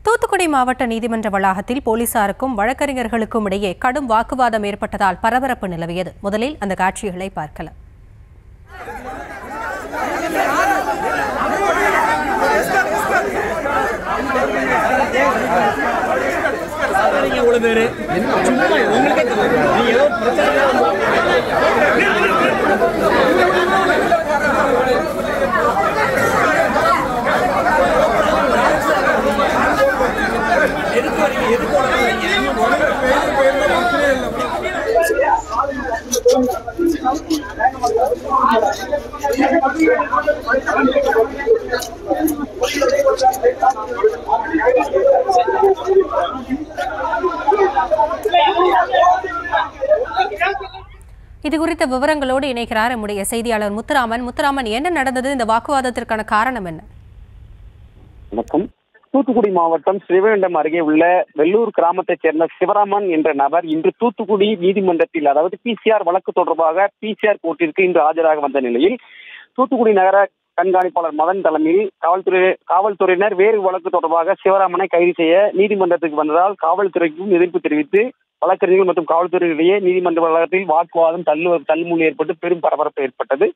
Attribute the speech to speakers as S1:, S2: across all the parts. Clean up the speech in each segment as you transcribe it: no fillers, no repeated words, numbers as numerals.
S1: தூத்துக்குடி மாவட்ட நீதிமன்ற வளாகத்தில் போலீசாருக்கும் வழக்கறிஞர்களுக்கும் இடையே கடும் வாக்குவாதம் ஏற்பட்டதால் பரபரப்பு நிலவியது. முதலில் அந்த காட்சிகளை பார்க்கலாம். இதுகுறித்த விவரங்களோடு இணைக்கிறார் நம்முடைய செய்தியாளர் முத்துராமன். முத்துராமன், என்ன நடந்தது? இந்த வாக்குவாதத்திற்கான காரணம் என்ன?
S2: வணக்கம். தூத்துக்குடி மாவட்டம் ஸ்ரீவைகுண்டம் அருகே உள்ள வெள்ளூர் கிராமத்தைச் சேர்ந்த சிவராமன் என்ற நபர் இன்று தூத்துக்குடி நீதிமன்றத்தில், அதாவது பிசிஆர் வழக்கு தொடர்பாக பிசிஆர் கோர்ட்டிற்கு இன்று ஆஜராக வந்த நிலையில் தூத்துக்குடி நகர கண்காணிப்பாளர் மதன் தலைமையில் காவல்துறையினர் வேறு வழக்கு தொடர்பாக சிவராமனை கைது செய்ய நீதிமன்றத்துக்கு வந்ததால் காவல்துறைக்கும் எதிர்ப்பு தெரிவித்து வழக்கறிஞர்கள் மற்றும் காவல்துறையிடையே நீதிமன்ற வளாகத்தில் வாக்குவாதம் தள்ளுமுள்ளு ஏற்பட்டு பெரும் பரபரப்பு ஏற்பட்டது.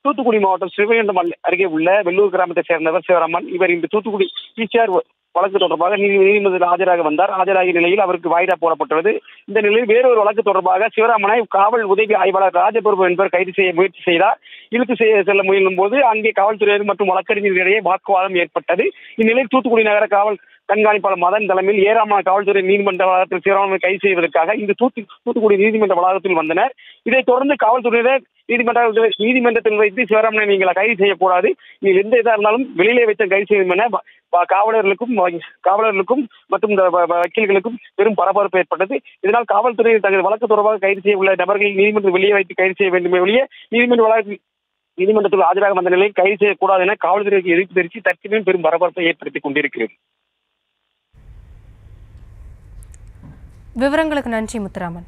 S2: தூத்துக்குடி மாவட்டம் ஸ்ரீவைகுண்டம் அருகே உள்ள வெள்ளூர் கிராமத்தைச் சேர்ந்தவர் சிவராமன். இவர் இன்று தூத்துக்குடி பிசிஆர் வழக்கு தொடர்பாக நீதிமன்றத்தில் ஆஜராக வந்தார். ஆஜராகிய நிலையில் அவருக்கு வாய்தா போடப்பட்டுள்ளது. இந்த நிலையில் வேறொரு வழக்கு தொடர்பாக சிவராமனை காவல் உதவி ஆய்வாளர் ராஜபிரபு என்பவர் கைது செய்ய முயற்சி செய்தார். இழுத்து செல்ல முயலும் போது அங்கே காவல்துறையினர் மற்றும் வழக்கறிஞர்களிடையே வாக்குவாதம் ஏற்பட்டது. இந்நிலையில் தூத்துக்குடி நகர காவல் கண்காணிப்பாளர் மதன் தலைமையில் ஏராளமான காவல்துறை நீதிமன்ற வளாகத்தில் சிவராமனை கைது செய்வதற்காக இந்த தூத்துக்குடி நீதிமன்ற வளாகத்தில் வந்தனர். இதைத் தொடர்ந்து காவல்துறையினர் நீதிமன்றத்தில் வைத்து சிவராமனை நீங்கள் கைது செய்யக்கூடாது, நீங்கள் எந்த இதாக இருந்தாலும் வெளியிலே வைத்து கைது செய்யும் என காவலர்களுக்கும் மற்றும் வக்கீல்களுக்கும் பெரும் பரபரப்பு ஏற்பட்டது. இதனால் காவல்துறை தங்கள் வழக்கு தொடர்பாக கைது செய்ய உள்ள நபர்களை நீதிமன்றம் வெளியே வைத்து கைது செய்ய வேண்டுமே வெளியே நீதிமன்றத்தில் ஆஜராக வந்த நிலையில் கைது செய்யக்கூடாது என காவல்துறைக்கு எதிர்ப்பு தெரிவித்து தற்சமயம் பெரும் பரபரப்பை ஏற்படுத்திக் கொண்டிருக்கிறது.
S1: விவரங்களுக்கு நன்றி முத்துராமன்.